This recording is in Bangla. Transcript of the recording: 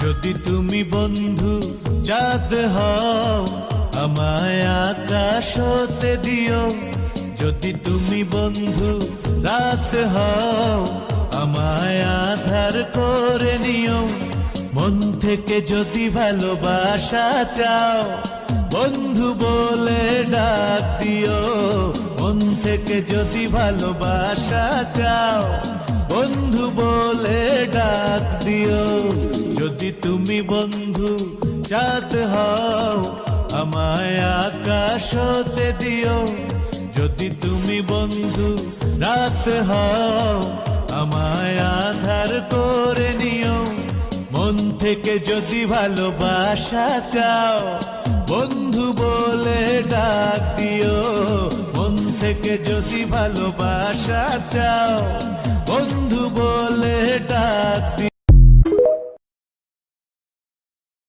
যদি তুমি বন্ধু চাঁদ হও আমায় আকাশ হতে দিও। যদি তুমি বন্ধু রাত হও আমায় আধার করে নিও। মন থেকে যদি ভালোবাসা চাও বন্ধু বলে ডাক দিও। মন থেকে যদি ভালোবাসা চাও বন্ধু বলে ডাক দিও। যদি তুমি বন্ধু চাঁদ হও আমায় আকাশ হতে দিও। যদি তুমি বন্ধু রাত হও আমায় আধার করে নিও। মন থেকে যদি ভালোবাসা চাও বন্ধু বলে ডাক দিও। মন থেকে যদি ভালোবাসা চাও বন্ধু বলে ডাক দিও।